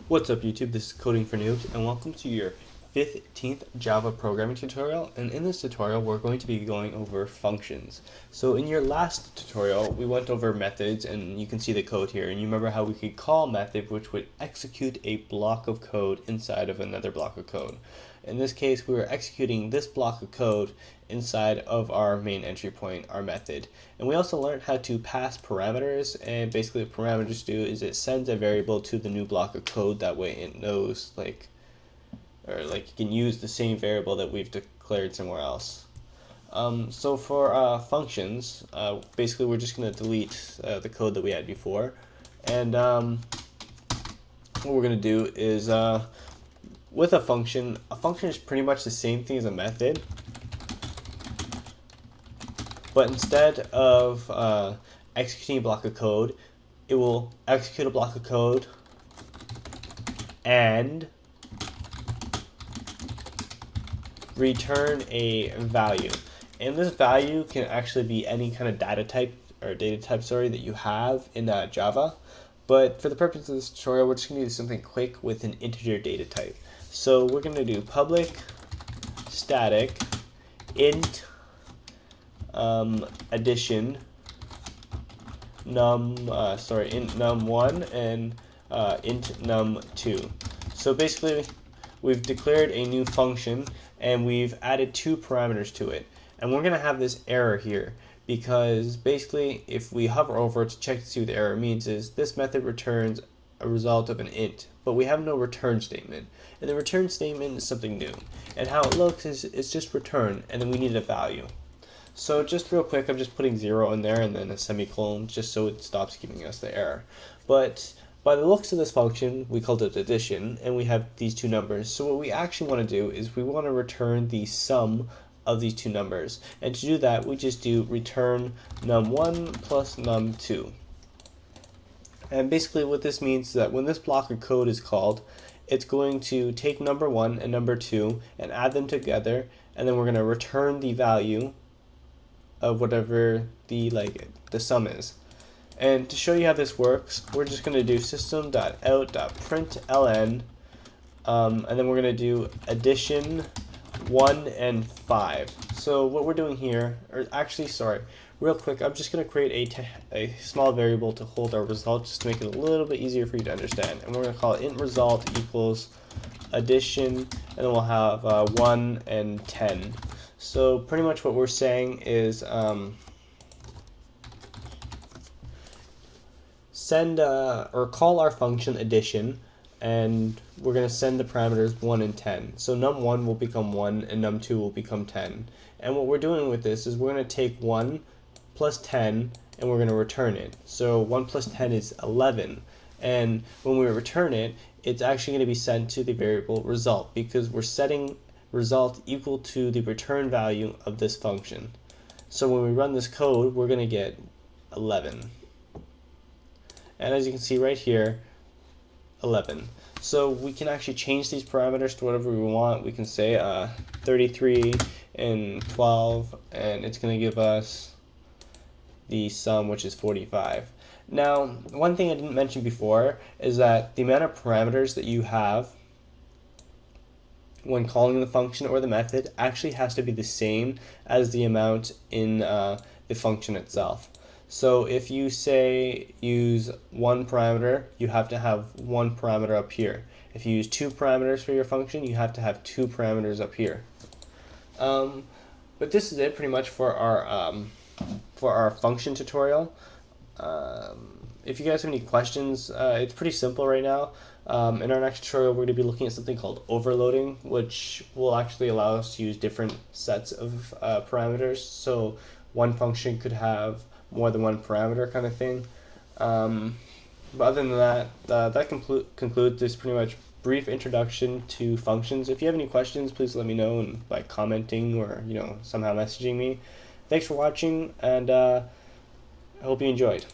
What's up YouTube, this is Coding for Noobs and welcome to your 15th Java programming tutorial, and in this tutorial we're going to be going over functions. So in your last tutorial we went over methods and you can see the code here, and you remember how we could call a method which would execute a block of code inside of another block of code. In this case we were executing this block of code inside of our main entry point, our method. And we also learned how to pass parameters, and basically what parameters do is it sends a variable to the new block of code. That way it knows you can use the same variable that we've declared somewhere else. So for functions, basically we're just going to delete the code that we had before, and what we're going to do is with a function is pretty much the same thing as a method, but instead of executing a block of code, it will execute a block of code and return a value. And this value can actually be any kind of data type that you have in Java. But for the purpose of this tutorial, we're just going to do something quick with an integer data type. So we're going to do public static int addition int num1 and int num2. So basically we've declared a new function and we've added two parameters to it, and we're going to have this error here because basically if we hover over to check to see what the error means, is this method returns a result of an int, but we have no return statement, and the return statement is something new, and how it looks is it's just return and then we need a value. So just real quick, I'm just putting 0 in there and then a semicolon just so it stops giving us the error. But by the looks of this function, we called it addition, and we have these two numbers. So what we actually want to do is we want to return the sum of these two numbers. And to do that, we just do return num1 plus num2. And basically what this means is that when this block of code is called, it's going to take number 1 and number 2 and add them together, and then we're going to return the value of whatever the sum is. And to show you how this works, we're just going to do system.out.println, and then we're going to do addition 1 and 5. So what we're doing here, or actually, sorry, real quick, I'm just going to create a small variable to hold our result just to make it a little bit easier for you to understand. And we're going to call it int result equals addition, and then we'll have 1 and 10. So pretty much what we're saying is send or call our function addition, and we're going to send the parameters 1 and 10. So num1 will become 1 and num2 will become 10. And what we're doing with this is we're going to take 1 plus 10 and we're going to return it. So 1 plus 10 is 11. And when we return it, it's actually going to be sent to the variable result because we're setting result equal to the return value of this function. So when we run this code, we're going to get 11. And as you can see right here, 11. So we can actually change these parameters to whatever we want. We can say 33 and 12, and it's going to give us the sum, which is 45. Now, one thing I didn't mention before is that the amount of parameters that you have when calling the function or the method actually has to be the same as the amount in the function itself. So if you say use one parameter, you have to have one parameter up here. If you use two parameters for your function, you have to have two parameters up here. But this is it pretty much for our function tutorial. If you guys have any questions, it's pretty simple right now. In our next tutorial, we're going to be looking at something called overloading, which will actually allow us to use different sets of parameters. So one function could have more than one parameter kind of thing. But other than that, that concludes this pretty much brief introduction to functions. If you have any questions, please let me know by commenting or somehow messaging me. Thanks for watching, and I hope you enjoyed.